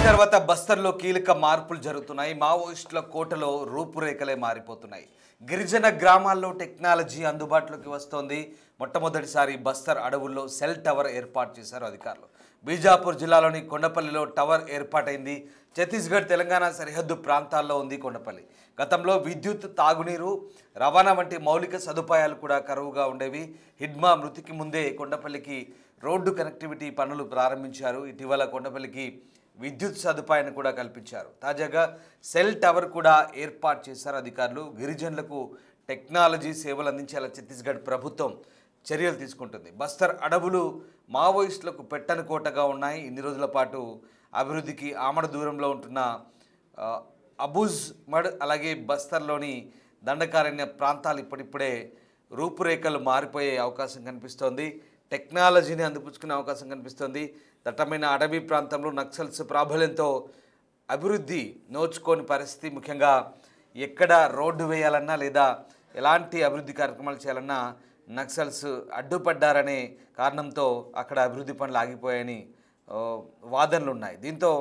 తర్వాత బస్తర్లో కీలక మార్పులు జరుగుతున్నాయి. మావోయిస్టుల కోటలో రూపురేఖలే మారిపోతున్నాయి. గిరిజన గ్రామాల్లో టెక్నాలజీ అందుబాటులోకి వస్తోంది. మొట్టమొదటిసారి బస్తర్ అడవుల్లో సెల్ టవర్ ఏర్పాటు చేశారు అధికారులు. బీజాపూర్ జిల్లాలోని కొండపల్లిలో టవర్ ఏర్పాటైంది. ఛత్తీస్గఢ్ తెలంగాణ సరిహద్దు ప్రాంతాల్లో ఉంది కొండపల్లి. గతంలో విద్యుత్, తాగునీరు, రవాణా వంటి మౌలిక సదుపాయాలు కూడా కరువుగా ఉండేవి. హిడ్మా మృతికి ముందే కొండపల్లికి రోడ్డు కనెక్టివిటీ పనులు ప్రారంభించారు. ఇటీవల కొండపల్లికి విద్యుత్ సదుపాయాన్ని కూడా కల్పించారు. తాజాగా సెల్ టవర్ కూడా ఏర్పాటు చేశారు అధికారులు. గిరిజనులకు టెక్నాలజీ సేవలు అందించేలా ఛత్తీస్గఢ్ ప్రభుత్వం చర్యలు తీసుకుంటుంది. బస్తర్ అడవులు మావోయిస్టులకు పెట్టని కోటగా ఉన్నాయి. ఇన్ని రోజుల పాటు అభివృద్ధికి ఆమడ దూరంలో ఉంటున్న అబూజ్ మడ్ అలాగే బస్తర్లోని దండకారణ్య ప్రాంతాలు ఇప్పుడిప్పుడే రూపురేఖలు మారిపోయే అవకాశం కనిపిస్తోంది. టెక్నాలజీని అందిపుచ్చుకునే అవకాశం కనిపిస్తోంది. దట్టమైన అడవి ప్రాంతంలో నక్సల్స్ ప్రాబల్యంతో అభివృద్ధి నోచుకోని పరిస్థితి. ముఖ్యంగా ఎక్కడ రోడ్డు వేయాలన్నా లేదా ఎలాంటి అభివృద్ధి కార్యక్రమాలు చేయాలన్నా నక్సల్స్ అడ్డుపడ్డారనే కారణంతో అక్కడ అభివృద్ధి పనులు ఆగిపోయాయని వాదనలు ఉన్నాయి. దీంతో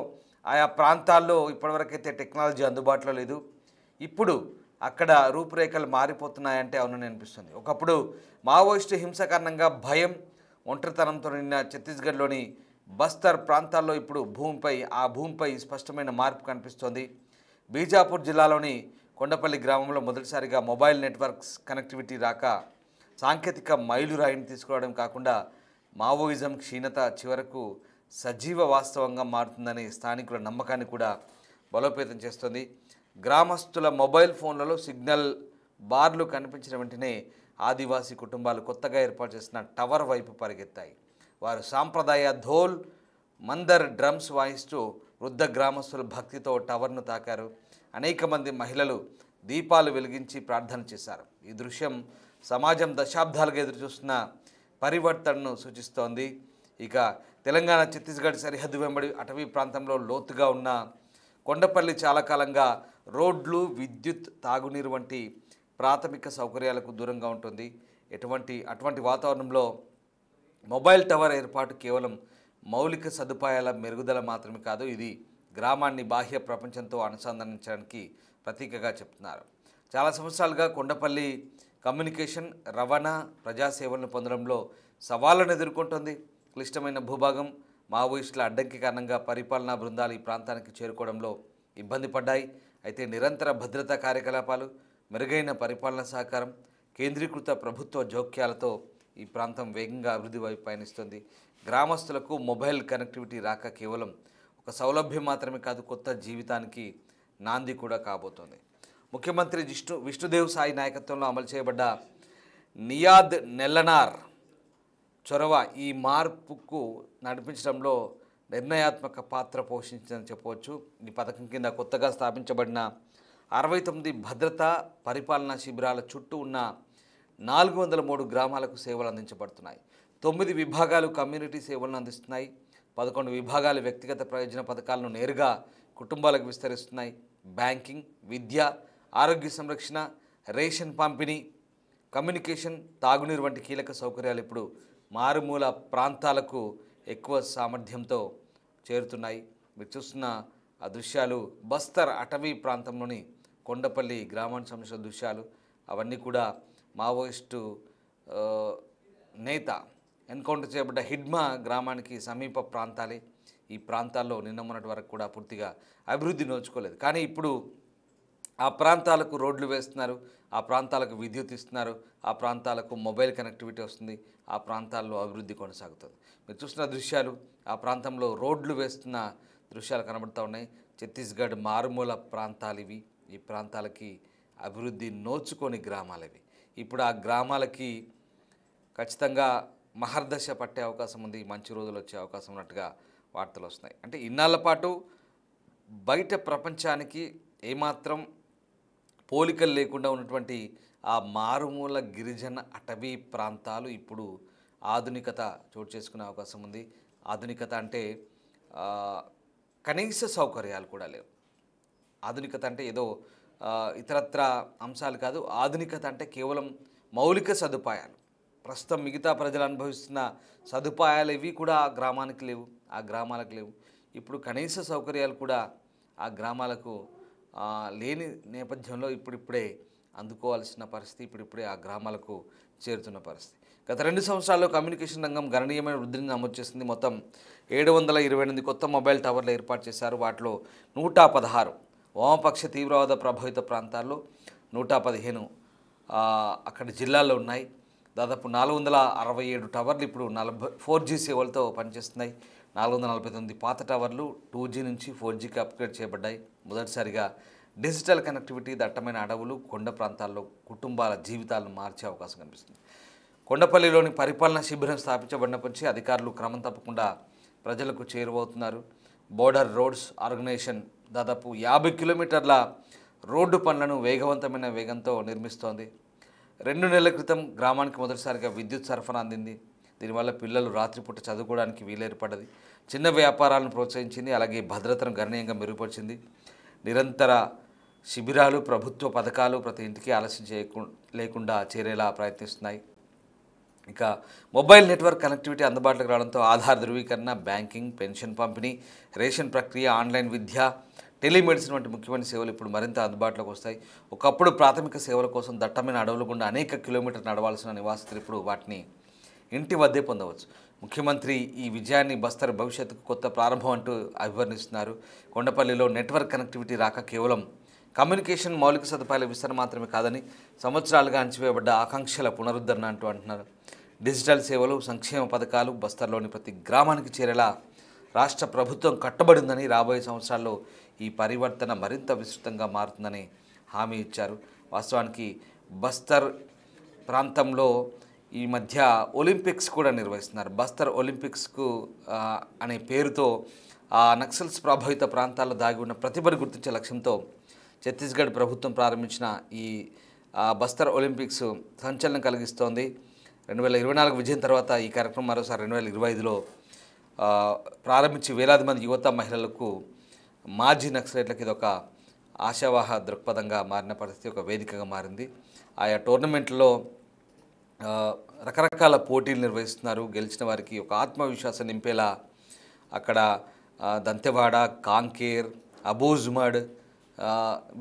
ఆయా ప్రాంతాల్లో ఇప్పటివరకైతే టెక్నాలజీ అందుబాటులో లేదు. ఇప్పుడు అక్కడ రూపురేఖలు మారిపోతున్నాయంటే అవునని అనిపిస్తుంది. ఒకప్పుడు మావోయిస్టు హింస కారణంగా భయం, ఒంటరితనంతో నిన్న ఛత్తీస్గఢ్లోని బస్తర్ ప్రాంతాల్లో ఇప్పుడు భూమిపై స్పష్టమైన మార్పు కనిపిస్తోంది. బీజాపూర్ జిల్లాలోని కొండపల్లి గ్రామంలో మొదటిసారిగా మొబైల్ నెట్వర్క్స్ కనెక్టివిటీ రాక సాంకేతిక మైలురాయిని తీసుకురావడం కాకుండా మావోయిజం క్షీణత చివరకు సజీవ వాస్తవంగా మారుతుందనే స్థానికుల నమ్మకాన్ని కూడా బలోపేతం చేస్తుంది. గ్రామస్తుల మొబైల్ ఫోన్లలో సిగ్నల్ బార్లు కనిపించిన వెంటనే ఆదివాసీ కుటుంబాలు కొత్తగా ఏర్పాటు చేసిన టవర్ వైపు పరిగెత్తాయి. వారు సాంప్రదాయ ధోల్, మందర్ డ్రమ్స్ వాయిస్తూ వృద్ధ గ్రామస్తులు భక్తితో టవర్ను తాకారు. అనేక మంది మహిళలు దీపాలు వెలిగించి ప్రార్థన చేశారు. ఈ దృశ్యం సమాజం దశాబ్దాలుగా ఎదురుచూస్తున్న పరివర్తనను సూచిస్తోంది. ఇక తెలంగాణ ఛత్తీస్గఢ్ సరిహద్దు వెంబడి అటవీ ప్రాంతంలో లోతుగా ఉన్న కొండపల్లి చాలా కాలంగా రోడ్లు, విద్యుత్, తాగునీరు వంటి ప్రాథమిక సౌకర్యాలకు దూరంగా ఉంటుంది. అటువంటి వాతావరణంలో మొబైల్ టవర్ ఏర్పాటు కేవలం మౌలిక సదుపాయాల మెరుగుదల మాత్రమే కాదు, ఇది గ్రామాన్ని బాహ్య ప్రపంచంతో అనుసంధానించడానికి ప్రతీకగా చెప్తున్నారు. చాలా సంవత్సరాలుగా కొండపల్లి కమ్యూనికేషన్, రవాణా, ప్రజాసేవలను పొందడంలో సవాళ్లను ఎదుర్కొంటుంది. క్లిష్టమైన భూభాగం, మావోయిస్టుల అడ్డంకి కారణంగా పరిపాలనా బృందాలు ఈ ప్రాంతానికి చేరుకోవడంలో ఇబ్బంది పడ్డాయి. అయితే నిరంతర భద్రతా కార్యకలాపాలు, మెరుగైన పరిపాలనా సహకారం, కేంద్రీకృత ప్రభుత్వ జోక్యాలతో ఈ ప్రాంతం వేగంగా అభివృద్ధి వైపు పయనిస్తుంది. గ్రామస్తులకు మొబైల్ కనెక్టివిటీ రాక కేవలం ఒక సౌలభ్యం మాత్రమే కాదు, కొత్త జీవితానికి నాంది కూడా కాబోతోంది. ముఖ్యమంత్రి విష్ణుదేవ్ సాయి నాయకత్వంలో అమలు చేయబడ్డ నియాద్ నెల్లనార్ చొరవ ఈ మార్పుకు నడిపించడంలో నిర్ణయాత్మక పాత్ర పోషించిందని చెప్పవచ్చు. ఈ పథకం కింద కొత్తగా స్థాపించబడిన 69 భద్రతా పరిపాలనా శిబిరాల చుట్టూ ఉన్న 403 గ్రామాలకు సేవలు అందించబడుతున్నాయి. 9 విభాగాలు కమ్యూనిటీ సేవలను అందిస్తున్నాయి. 11 విభాగాలు వ్యక్తిగత ప్రయోజన పథకాలను నేరుగా కుటుంబాలకు విస్తరిస్తున్నాయి. బ్యాంకింగ్, విద్య, ఆరోగ్య సంరక్షణ, రేషన్ పంపిణీ, కమ్యూనికేషన్, తాగునీరు వంటి కీలక సౌకర్యాలు ఇప్పుడు మారుమూల ప్రాంతాలకు ఎక్కువ సామర్థ్యంతో చేరుతున్నాయి. మీరు చూస్తున్న ఆ దృశ్యాలు బస్తర్ అటవీ ప్రాంతంలోని కొండపల్లి గ్రామానికి సంబంధించిన దృశ్యాలు. అవన్నీ కూడా మావోయిస్టు నేత ఎన్కౌంటర్ చేయబడ్డ హిడ్మా గ్రామానికి సమీప ప్రాంతాలే. ఈ ప్రాంతాల్లో నిన్న మొన్నటి వరకు కూడా పూర్తిగా అభివృద్ధి నోచుకోలేదు. కానీ ఇప్పుడు ఆ ప్రాంతాలకు రోడ్లు వేస్తున్నారు, ఆ ప్రాంతాలకు విద్యుత్ ఇస్తున్నారు, ఆ ప్రాంతాలకు మొబైల్ కనెక్టివిటీ వస్తుంది, ఆ ప్రాంతాల్లో అభివృద్ధి కొనసాగుతుంది. మీరు చూస్తున్న దృశ్యాలు ఆ ప్రాంతంలో రోడ్లు వేస్తున్న దృశ్యాలు కనబడుతూ ఉన్నాయి. ఛత్తీస్గఢ్ మారుమూల ప్రాంతాలు ఇవి. ఈ ప్రాంతాలకి అభివృద్ధి నోచుకొని గ్రామాలు ఇవి. ఇప్పుడు ఆ గ్రామాలకి ఖచ్చితంగా మహర్దశ పట్టే అవకాశం ఉంది, మంచి రోజులు వచ్చే అవకాశం ఉన్నట్టుగా వార్తలు వస్తున్నాయి. అంటే ఇన్నాళ్ల పాటు బయట ప్రపంచానికి ఏమాత్రం పోలికలు లేకుండా ఉన్నటువంటి ఆ మారుమూల గిరిజన అటవీ ప్రాంతాలు ఇప్పుడు ఆధునికత చోటు చేసుకునే అవకాశం ఉంది. ఆధునికత అంటే కనీస సౌకర్యాలు కూడా లేవు. ఆధునికత అంటే ఏదో ఇతరత్ర అంశాలు కాదు. ఆధునికత అంటే కేవలం మౌలిక సదుపాయాలు. ప్రస్తుతం మిగతా ప్రజలు అనుభవిస్తున్న సదుపాయాలు ఇవి కూడా ఆ గ్రామానికి లేవు, ఆ గ్రామాలకు లేవు. ఇప్పుడు కనీస సౌకర్యాలు కూడా ఆ గ్రామాలకు లేని నేపథ్యంలో ఇప్పుడిప్పుడే అందుకోవాల్సిన పరిస్థితి, ఇప్పుడిప్పుడే ఆ గ్రామాలకు చేరుతున్న పరిస్థితి. గత 2 సంవత్సరాల్లో కమ్యూనికేషన్ రంగం గణనీయమైన వృద్ధిని నమోదు చేసింది. మొత్తం 728 కొత్త మొబైల్ టవర్లు ఏర్పాటు చేశారు. వాటిలో 116 వామపక్ష తీవ్రవాద ప్రభావిత ప్రాంతాల్లో, 115 అక్కడ జిల్లాల్లో ఉన్నాయి. దాదాపు 467 టవర్లు ఇప్పుడు 4G సేవలతో పనిచేస్తున్నాయి. 449 పాత టవర్లు 2G నుంచి 4Gకి అప్గ్రేడ్ చేయబడ్డాయి. మొదటిసారిగా డిజిటల్ కనెక్టివిటీ దట్టమైన అడవులు, కొండ ప్రాంతాల్లో కుటుంబాల జీవితాలను మార్చే అవకాశం కనిపిస్తుంది. కొండపల్లిలోని పరిపాలనా శిబిరం స్థాపించబడినప్పటి నుంచి అధికారులు క్రమం తప్పకుండా ప్రజలకు చేరువవుతున్నారు. బోర్డర్ రోడ్స్ ఆర్గనైజేషన్ దాదాపు 50 కిలోమీటర్ల రోడ్డు పనులను వేగవంతమైన వేగంతో నిర్మిస్తోంది. 2 నెలల క్రితం గ్రామానికి మొదటిసారిగా విద్యుత్ సరఫరా అందింది. దీనివల్ల పిల్లలు రాత్రిపూట చదువుకోవడానికి వీలేర్పడ్డది. చిన్న వ్యాపారాలను ప్రోత్సహించింది. అలాగే భద్రతను గణనీయంగా మెరుగుపరిచింది. నిరంతర శిబిరాలు, ప్రభుత్వ పథకాలు ప్రతి ఇంటికి ఆలస్యం లేకుండా చేరేలా ప్రయత్నిస్తున్నాయి. ఇక మొబైల్ నెట్వర్క్ కనెక్టివిటీ అందుబాటులోకి రావడంతో ఆధార్ ధృవీకరణ, బ్యాంకింగ్, పెన్షన్ పంపిణీ, రేషన్ ప్రక్రియ, ఆన్లైన్ విద్య, టెలిమెడిసిన్ వంటి ముఖ్యమైన సేవలు ఇప్పుడు మరింత అందుబాటులోకి వస్తాయి. ఒకప్పుడు ప్రాథమిక సేవల కోసం దట్టమైన అడవుల గుండా అనేక కిలోమీటర్లు నడవాల్సిన నివాసితులు ఇప్పుడు వాటిని ఇంటి వద్దే పొందవచ్చు. ముఖ్యమంత్రి ఈ విజయాన్ని బస్తర్ భవిష్యత్తుకు కొత్త ప్రారంభం అంటూ అభివర్ణిస్తున్నారు. కొండపల్లిలో నెట్వర్క్ కనెక్టివిటీ రాక కేవలం కమ్యూనికేషన్ మౌలిక సదుపాయాల విస్తరణ మాత్రమే కాదని, సంవత్సరాలుగా అణచివేయబడ్డ ఆకాంక్షల పునరుద్ధరణ అంటున్నారు. డిజిటల్ సేవలు, సంక్షేమ పథకాలు బస్తర్లోని ప్రతి గ్రామానికి చేరేలా రాష్ట్ర ప్రభుత్వం కట్టుబడిందని, రాబోయే సంవత్సరాల్లో ఈ పరివర్తన మరింత విస్తృతంగా మారుతుందని హామీ ఇచ్చారు. వాస్తవానికి బస్తర్ ప్రాంతంలో ఈ మధ్య ఒలింపిక్స్ కూడా నిర్వహిస్తున్నారు. బస్తర్ ఒలింపిక్స్కు అనే పేరుతో ఆ నక్సల్స్ ప్రభావిత ప్రాంతాల్లో దాగి ఉన్న ప్రతిభను గుర్తించే లక్ష్యంతో ఛత్తీస్గఢ్ ప్రభుత్వం ప్రారంభించిన ఈ బస్తర్ ఒలింపిక్స్ సంచలనం కలిగిస్తోంది. 2024 విజయం తర్వాత ఈ కార్యక్రమం మరోసారి 2025లో ప్రారంభించి వేలాది మంది యువత, మహిళలకు, మాజీ నక్సలైట్లకు ఇది ఒక ఆశావాహ దృక్పథంగా మారిన పరిస్థితి, ఒక వేదికగా మారింది. ఆయా టోర్నమెంట్లో రకరకాల పోటీలు నిర్వహిస్తున్నారు. గెలిచిన వారికి ఒక ఆత్మవిశ్వాసం నింపేలా అక్కడ దంతెవాడ, కాంకేర్, అబూజ్మడ్,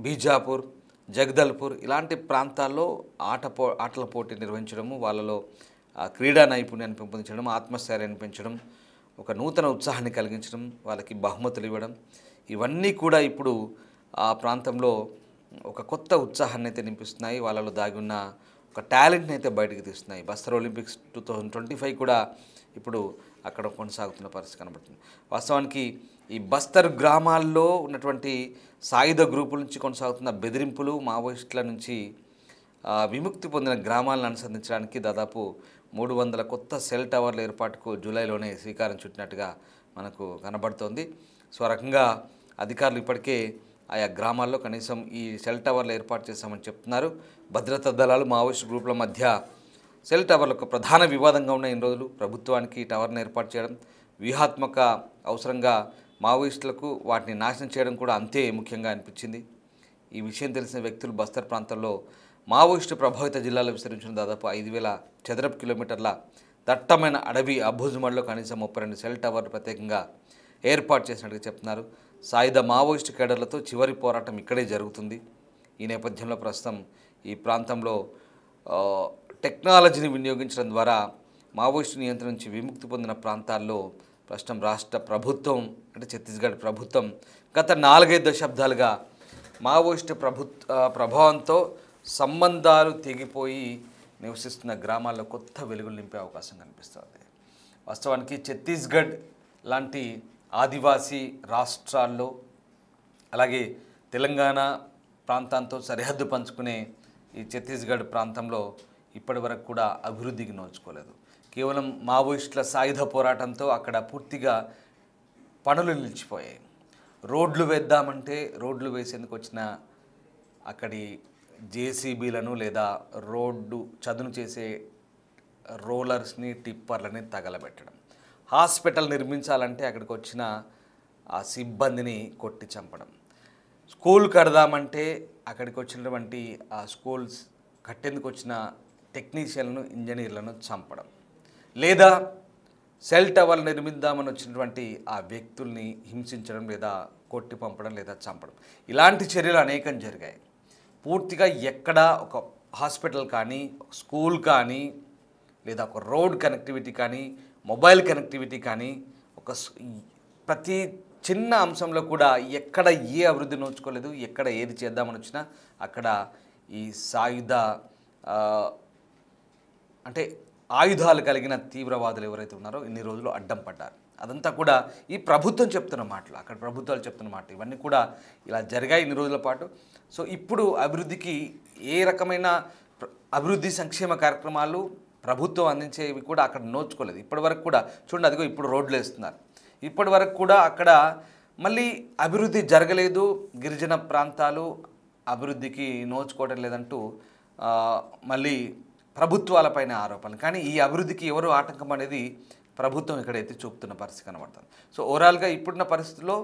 బీజాపూర్, జగదల్పూర్ ఇలాంటి ప్రాంతాల్లో ఆటల పోటీ నిర్వహించడము, వాళ్ళలో క్రీడా నైపుణ్యాన్ని పెంపొందించడం, ఆత్మస్థైర్యాన్ని పెంచడం, ఒక నూతన ఉత్సాహాన్ని కలిగించడం, వాళ్ళకి బహుమతులు ఇవ్వడం, ఇవన్నీ కూడా ఇప్పుడు ఆ ప్రాంతంలో ఒక కొత్త ఉత్సాహాన్ని అయితే నింపిస్తున్నాయి. వాళ్ళలో దాగి ఉన్న ఒక టాలెంట్ని అయితే బయటకు తీస్తున్నాయి. బస్తర్ ఒలింపిక్స్ 2025 కూడా ఇప్పుడు అక్కడ కొనసాగుతున్న పరిస్థితి కనబడుతుంది. వాస్తవానికి ఈ బస్తర్ గ్రామాల్లో ఉన్నటువంటి సాయుధ గ్రూపుల నుంచి కొనసాగుతున్న బెదిరింపులు, మావోయిస్టుల నుంచి విముక్తి పొందిన గ్రామాలను అనుసంధించడానికి దాదాపు 300 కొత్త సెల్ టవర్ల ఏర్పాటుకు జూలైలోనే శ్రీకారం చుట్టినట్టుగా మనకు కనబడుతోంది. సో ఆ రకంగా అధికారులు ఇప్పటికే ఆయా గ్రామాల్లో కనీసం ఈ సెల్ టవర్లు ఏర్పాటు చేశామని చెప్తున్నారు. భద్రతా దళాలు, మావోయిస్ట్ గ్రూపుల మధ్య సెల్ టవర్లకు ప్రధాన వివాదంగా ఉన్న ఇన్ని రోజులు ప్రభుత్వానికి టవర్ను ఏర్పాటు చేయడం వ్యూహాత్మక అవసరంగా మావోయిస్టులకు వాటిని నాశనం చేయడం కూడా అంతే ముఖ్యంగా అనిపించింది. ఈ విషయం తెలిసిన వ్యక్తులు బస్తర్ ప్రాంతంలో మావోయిస్టు ప్రభావిత జిల్లాలో విస్తరించిన దాదాపు 5,000 చదరపు కిలోమీటర్ల దట్టమైన అడవి అబూజ్మడ్లో కనీసం 32 సెల్ టవర్లు ప్రత్యేకంగా ఏర్పాటు చేసినట్టుగా చెప్తున్నారు. సాయుధ మావోయిస్టు కేడర్లతో చివరి పోరాటం ఇక్కడే జరుగుతుంది. ఈ నేపథ్యంలో ప్రస్తుతం ఈ ప్రాంతంలో టెక్నాలజీని వినియోగించడం ద్వారా మావోయిస్టు నియంత్రణ నుంచి విముక్తి పొందిన ప్రాంతాల్లో ప్రస్తుతం రాష్ట్ర ప్రభుత్వం అంటే ఛత్తీస్గఢ్ ప్రభుత్వం గత 4-5 దశాబ్దాలుగా మావోయిస్టు ప్రభావంతో సంబంధాలు తెగిపోయి నివసిస్తున్న గ్రామాల్లో కొత్త వెలుగులు నింపే అవకాశం కనిపిస్తుంది. వాస్తవానికి ఛత్తీస్గఢ్ లాంటి ఆదివాసీ రాష్ట్రాల్లో, అలాగే తెలంగాణ ప్రాంతంతో సరిహద్దు పంచుకునే ఈ ఛత్తీస్గఢ్ ప్రాంతంలో ఇప్పటి వరకు కూడా అభివృద్ధికి నోచుకోలేదు. కేవలం మావోయిస్టుల సాయుధ పోరాటంతో అక్కడ పూర్తిగా పనులు నిలిచిపోయాయి. రోడ్లు వేద్దామంటే రోడ్లు వేసేందుకు వచ్చిన అక్కడి జేసీబీలను లేదా రోడ్డు చదును చేసే రోలర్స్ని, టిప్పర్లని తగలబెట్టడం, హాస్పిటల్ నిర్మించాలంటే అక్కడికి వచ్చిన ఆ సిబ్బందిని కొట్టి చంపడం, స్కూల్ కడదామంటే అక్కడికి వచ్చినటువంటి ఆ స్కూల్స్ కట్టేందుకు వచ్చిన టెక్నీషియన్లను, ఇంజనీర్లను చంపడం, లేదా సెల్ టవర్ నిర్మిద్దామని వచ్చినటువంటి ఆ వ్యక్తుల్ని హింసించడం లేదా కొట్టి పంపడం లేదా చంపడం ఇలాంటి చర్యలు అనేకం జరిగాయి. పూర్తిగా ఎక్కడ ఒక హాస్పిటల్ కానీ, ఒక స్కూల్ కానీ, లేదా ఒక రోడ్ కనెక్టివిటీ కానీ, మొబైల్ కనెక్టివిటీ కానీ, ప్రతి చిన్న అంశంలో కూడా ఎక్కడ ఏ అభివృద్ధి నోచుకోలేదు. ఎక్కడ ఏది చేద్దామని వచ్చినా అక్కడ ఈ సాయుధ అంటే ఆయుధాలు కలిగిన తీవ్రవాదులు ఎవరైతే ఉన్నారో ఇన్ని రోజులు అడ్డం పడ్డారు. అదంతా కూడా ఈ ప్రభుత్వం చెప్తున్న మాటలు, అక్కడ ప్రభుత్వాలు చెప్తున్న మాట, ఇవన్నీ కూడా ఇలా జరిగాయి ఇన్ని రోజుల పాటు. సో ఇప్పుడు అభివృద్ధికి ఏ రకమైన అభివృద్ధి సంక్షేమ కార్యక్రమాలు ప్రభుత్వం అందించేవి కూడా అక్కడ నోచుకోలేదు. ఇప్పటి వరకు కూడా చూడండి, అదిగో ఇప్పుడు రోడ్లు వేస్తున్నారు. ఇప్పటి వరకు కూడా అక్కడ మళ్ళీ అభివృద్ధి జరగలేదు, గిరిజన ప్రాంతాలు అభివృద్ధికి నోచుకోవడం లేదంటూ మళ్ళీ ప్రభుత్వాలపైన ఆరోపణలు. కానీ ఈ అభివృద్ధికి ఎవరు ఆటంకం అనేది ప్రభుత్వం ఇక్కడైతే చూపుతున్న పరిస్థితి కనబడుతుంది. సో ఓవరాల్గా ఇప్పుడున్న పరిస్థితుల్లో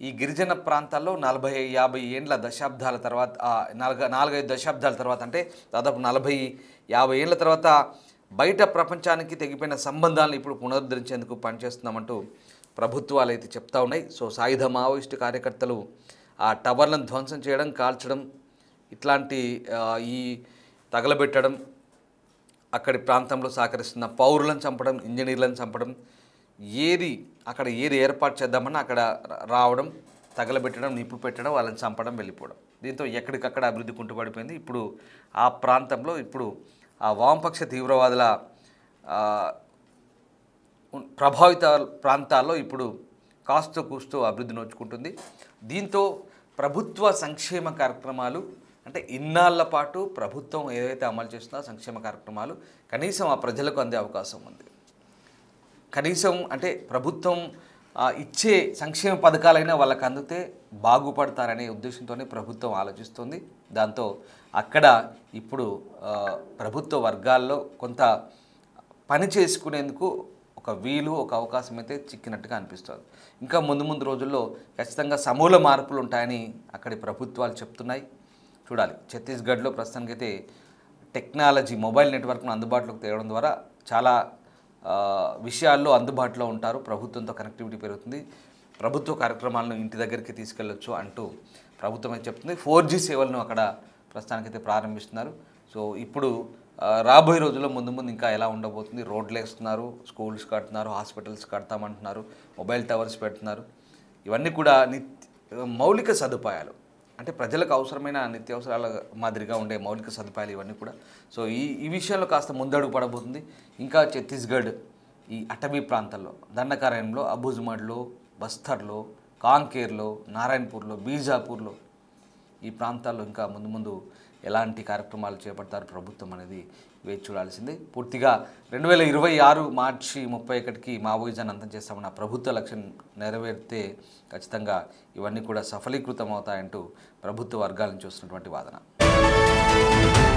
ఈ గిరిజన ప్రాంతాల్లో 40-50 ఏండ్ల దశాబ్దాల తర్వాత 4-5 దశాబ్దాల తర్వాత అంటే దాదాపు 40-50 ఏళ్ళ తర్వాత బయట ప్రపంచానికి తెగిపోయిన సంబంధాలను ఇప్పుడు పునరుద్ధరించేందుకు పనిచేస్తున్నామంటూ ప్రభుత్వాలు అయితే చెప్తా ఉన్నాయి. సో సాయుధ మావోయిస్టు కార్యకర్తలు ఆ టవర్లను ధ్వంసం చేయడం, కాల్చడం, ఇట్లాంటి ఈ తగలబెట్టడం, అక్కడి ప్రాంతంలో సహకరిస్తున్న పౌరులను చంపడం, ఇంజనీర్లను చంపడం, అక్కడ ఏది ఏర్పాటు చేద్దామన్నా అక్కడ రావడం, తగలబెట్టడం, నిప్పు పెట్టడం, వాళ్ళని చంపడం, వెళ్ళిపోవడం. దీంతో ఎక్కడికక్కడ అభివృద్ధి కుంటుపడిపోయింది. ఇప్పుడు ఆ ప్రాంతంలో ఇప్పుడు ఆ వామపక్ష తీవ్రవాదుల ప్రభావిత ప్రాంతాల్లో ఇప్పుడు కాస్తో కూస్తూ అభివృద్ధి నోచుకుంటుంది. దీంతో ప్రభుత్వ సంక్షేమ కార్యక్రమాలు అంటే ఇన్నాళ్ల పాటు ప్రభుత్వం ఏదైతే అమలు చేస్తుందో సంక్షేమ కార్యక్రమాలు కనీసం ఆ ప్రజలకు అందే అవకాశం ఉంది. కనీసం అంటే ప్రభుత్వం ఇచ్చే సంక్షేమ పథకాలైనా వాళ్ళకి అందితే బాగుపడతారనే ఉద్దేశంతోనే ప్రభుత్వం ఆలోచిస్తుంది. దాంతో అక్కడ ఇప్పుడు ప్రభుత్వ వర్గాల్లో కొంత పని చేసుకునేందుకు ఒక వీలు, ఒక అవకాశం అయితే చిక్కినట్టుగా అనిపిస్తుంది. ఇంకా ముందు రోజుల్లో ఖచ్చితంగా సమూల మార్పులు ఉంటాయని అక్కడి ప్రభుత్వాలు చెప్తున్నాయి. చూడాలి. ఛత్తీస్గఢ్లో ప్రస్తుతానికైతే టెక్నాలజీ, మొబైల్ నెట్వర్క్ను అందుబాటులోకి తేవడం ద్వారా చాలా విషయాల్లో అందుబాటులో ఉంటారు. ప్రభుత్వంతో కనెక్టివిటీ పెరుగుతుంది. ప్రభుత్వ కార్యక్రమాలను ఇంటి దగ్గరికి తీసుకెళ్ళొచ్చు అంటూ ప్రభుత్వం అయితే చెప్తుంది. 4G సేవలను అక్కడ ప్రస్తుతానికైతే ప్రారంభిస్తున్నారు. సో ఇప్పుడు రాబోయే రోజుల్లో ముందు ఇంకా ఎలా ఉండబోతుంది? రోడ్లు వేస్తున్నారు, స్కూల్స్ కడుతున్నారు, హాస్పిటల్స్ కడతామంటున్నారు, మొబైల్ టవర్స్ పెడుతున్నారు. ఇవన్నీ కూడా మౌలిక సదుపాయాలు, అంటే ప్రజలకు అవసరమైన నిత్యావసరాల మాదిరిగా ఉండే మౌలిక సదుపాయాలు ఇవన్నీ కూడా. సో ఈ విషయంలో కాస్త ముందడుగు పడబోతుంది. ఇంకా ఛత్తీస్గఢ్ ఈ అటవీ ప్రాంతాల్లో, దండకారణ్యంలో, అబూజ్మడ్లో, బస్తర్లో, కాంకేర్లో, నారాయణపూర్లో, బీజాపూర్లో ఈ ప్రాంతాల్లో ఇంకా ముందు ఎలాంటి కార్యక్రమాలు చేపడతారు ప్రభుత్వం అనేది వేచి చూడాల్సిందే. పూర్తిగా 2026 మార్చి 31కి మావోయిజాన్ని అంతం చేస్తామన్న ప్రభుత్వ లక్ష్యం నెరవేరితే ఖచ్చితంగా ఇవన్నీ కూడా సఫలీకృతం అవుతాయంటూ ప్రభుత్వ వర్గాల నుంచి వస్తున్నటువంటి వాదన.